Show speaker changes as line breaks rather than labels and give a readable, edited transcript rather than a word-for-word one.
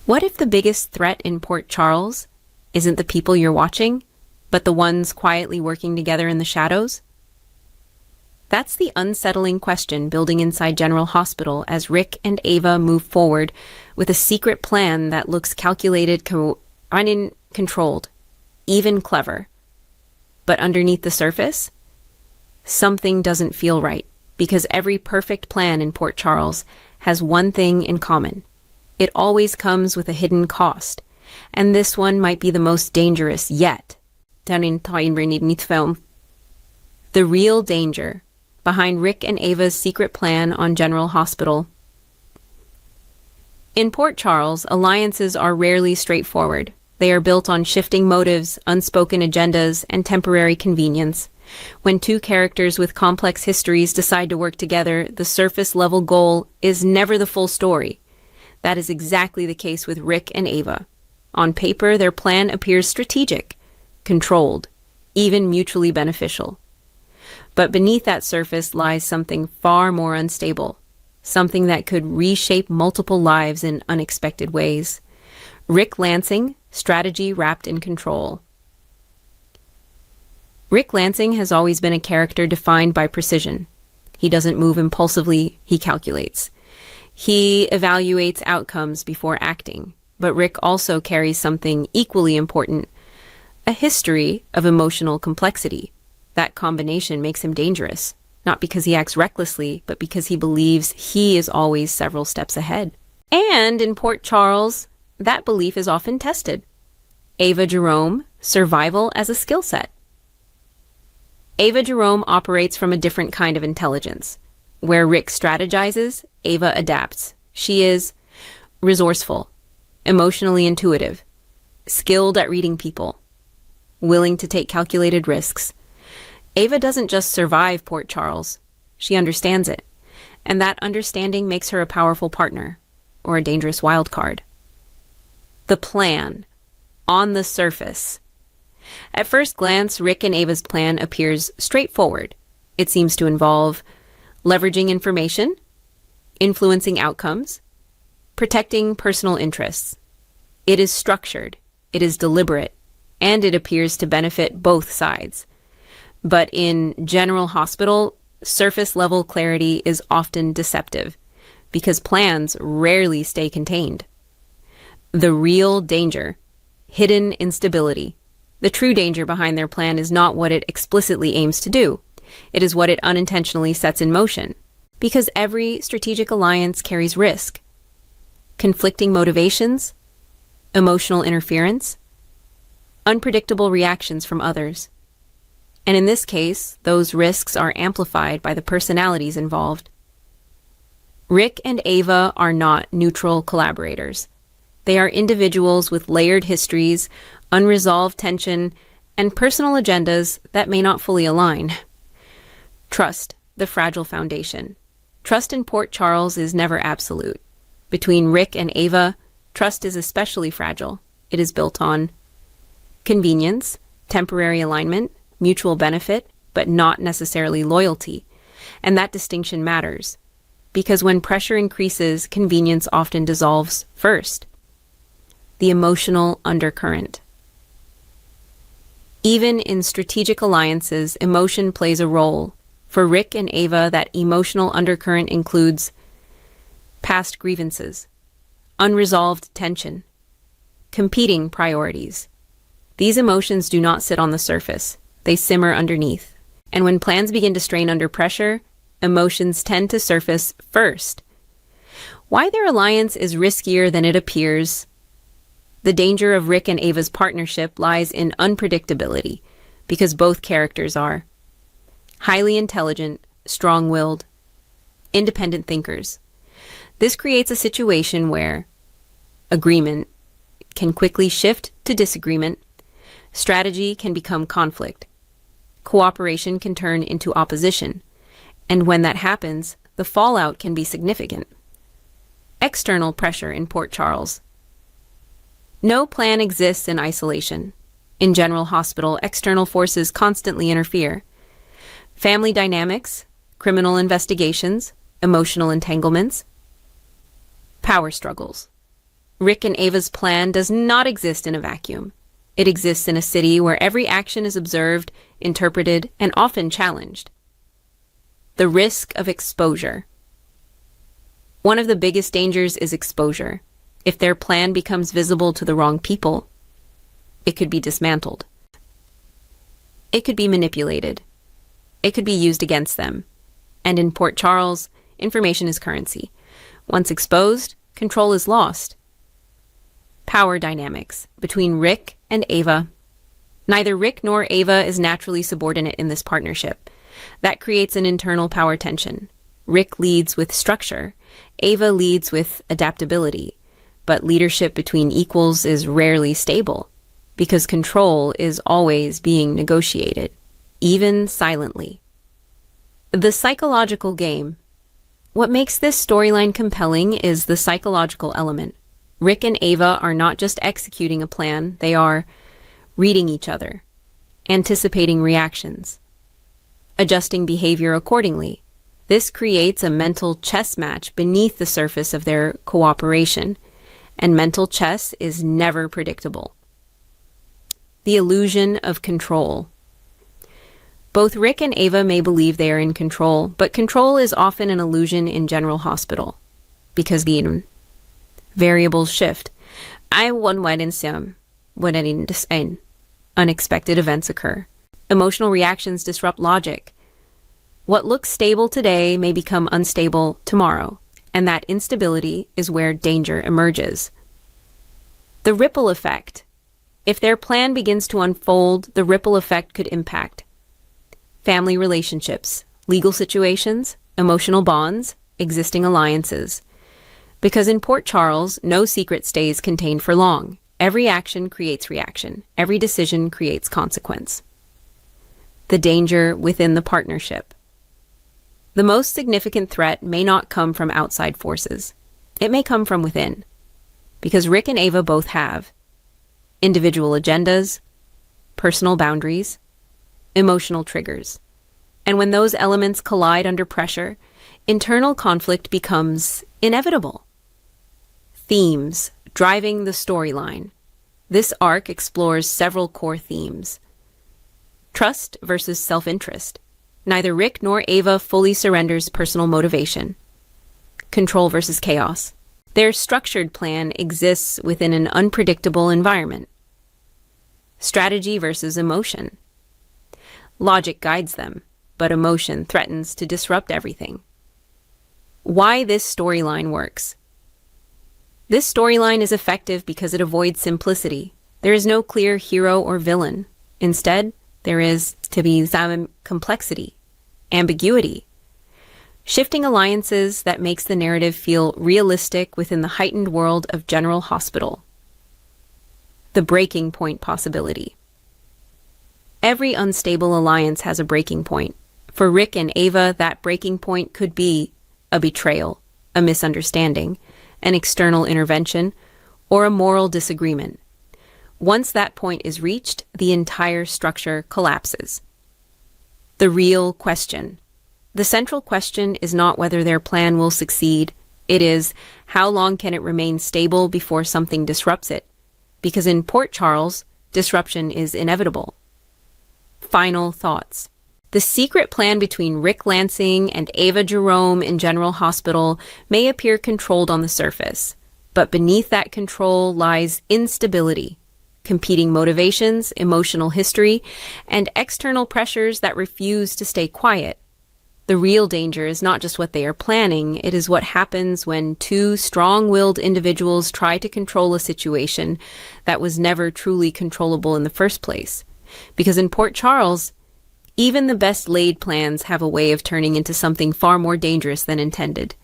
What if the biggest threat in Port Charles isn't the people you're watching, but the ones quietly working together in the shadows? That's the unsettling question building inside General Hospital as Ric and Ava move forward with a secret plan that looks calculated, controlled, even clever. But underneath the surface, something doesn't feel right, because every perfect plan in Port Charles has one thing in common. It always comes with a hidden cost, and this one might be the most dangerous yet. The real danger behind Ric and Ava's secret plan on General Hospital. In Port Charles, alliances are rarely straightforward. They are built on shifting motives, unspoken agendas, and temporary convenience. When two characters with complex histories decide to work together, the surface-level goal is never the full story. That is exactly the case with Ric and Ava. On paper, their plan appears strategic, controlled, even mutually beneficial. But beneath that surface lies something far more unstable, something that could reshape multiple lives in unexpected ways. Ric Lansing, strategy wrapped in control. Ric Lansing has always been a character defined by precision. He doesn't move impulsively, he calculates. He evaluates outcomes before acting. But Ric also carries something equally important, a history of emotional complexity. That combination makes him dangerous, not because he acts recklessly, but because he believes he is always several steps ahead. And in Port Charles, that belief is often tested. Ava Jerome, survival as a skill set. Ava Jerome operates from a different kind of intelligence. Where Ric strategizes, Ava adapts. She is resourceful, emotionally intuitive, skilled at reading people, willing to take calculated risks. Ava doesn't just survive Port Charles, she understands it, and that understanding makes her a powerful partner, or a dangerous wild card. The plan, on the surface. At first glance, Ric and Ava's plan appears straightforward. It seems to involve leveraging information, influencing outcomes, protecting personal interests. It is structured, it is deliberate, and it appears to benefit both sides. But in General Hospital, surface-level clarity is often deceptive, because plans rarely stay contained. The real danger, hidden instability. The true danger behind their plan is not what it explicitly aims to do. It is what it unintentionally sets in motion. Because every strategic alliance carries risk. Conflicting motivations, emotional interference, unpredictable reactions from others. And in this case, those risks are amplified by the personalities involved. Ric and Ava are not neutral collaborators. They are individuals with layered histories, unresolved tension, and personal agendas that may not fully align. Trust, the fragile foundation. Trust in Port Charles is never absolute. Between Ric and Ava, trust is especially fragile. It is built on convenience, temporary alignment, mutual benefit, but not necessarily loyalty. And that distinction matters, because when pressure increases, convenience often dissolves first. The emotional undercurrent. Even in strategic alliances, emotion plays a role. For Ric and Ava, that emotional undercurrent includes past grievances, unresolved tension, competing priorities. These emotions do not sit on the surface. They simmer underneath. And when plans begin to strain under pressure, emotions tend to surface first. Why their alliance is riskier than it appears. The danger of Ric and Ava's partnership lies in unpredictability, because both characters are highly intelligent, strong-willed, independent thinkers. This creates a situation where agreement can quickly shift to disagreement, strategy can become conflict, cooperation can turn into opposition, and when that happens, the fallout can be significant. External pressure in Port Charles. No plan exists in isolation. In General Hospital, external forces constantly interfere. Family dynamics, criminal investigations, emotional entanglements, power struggles. Ric and Ava's plan does not exist in a vacuum. It exists in a city where every action is observed, interpreted, and often challenged. The risk of exposure. One of the biggest dangers is exposure. If their plan becomes visible to the wrong people, it could be dismantled. It could be manipulated. It could be used against them. And in Port Charles, information is currency. Once exposed, control is lost. Power dynamics between Ric and Ava. Neither Ric nor Ava is naturally subordinate in this partnership. That creates an internal power tension. Ric leads with structure. Ava leads with adaptability. But leadership between equals is rarely stable, because control is always being negotiated, even silently. The psychological game. What makes this storyline compelling is the psychological element. Ric and Ava are not just executing a plan, they are reading each other, anticipating reactions, adjusting behavior accordingly. This creates a mental chess match beneath the surface of their cooperation, and mental chess is never predictable. The illusion of control. Both Ric and Ava may believe they are in control, but control is often an illusion in General Hospital, because the variables shift. Unexpected events occur. Emotional reactions disrupt logic. What looks stable today may become unstable tomorrow, and that instability is where danger emerges. The ripple effect. If their plan begins to unfold, the ripple effect could impact family relationships, legal situations, emotional bonds, existing alliances. Because in Port Charles, no secret stays contained for long. Every action creates reaction. Every decision creates consequence. The danger within the partnership. The most significant threat may not come from outside forces. It may come from within. Because Ric and Ava both have individual agendas, personal boundaries, emotional triggers. And when those elements collide under pressure, internal conflict becomes inevitable. Themes driving the storyline. This arc explores several core themes. Trust versus self-interest. Neither Ric nor Ava fully surrenders personal motivation. Control versus chaos. Their structured plan exists within an unpredictable environment. Strategy versus emotion. Logic guides them, but emotion threatens to disrupt everything. Why this storyline works. This storyline is effective because it avoids simplicity. There is no clear hero or villain. Instead, there is to be some complexity, ambiguity, shifting alliances that makes the narrative feel realistic within the heightened world of General Hospital. The breaking point possibility. Every unstable alliance has a breaking point. For Ric and Ava, that breaking point could be a betrayal, a misunderstanding, an external intervention, or a moral disagreement. Once that point is reached, the entire structure collapses. The real question. The central question is not whether their plan will succeed. It is, how long can it remain stable before something disrupts it? Because in Port Charles, disruption is inevitable. Final thoughts. The secret plan between Ric Lansing and Ava Jerome in General Hospital may appear controlled on the surface, but beneath that control lies instability, competing motivations, emotional history, and external pressures that refuse to stay quiet. The real danger is not just what they are planning, it is what happens when two strong-willed individuals try to control a situation that was never truly controllable in the first place. Because in Port Charles, even the best laid plans have a way of turning into something far more dangerous than intended.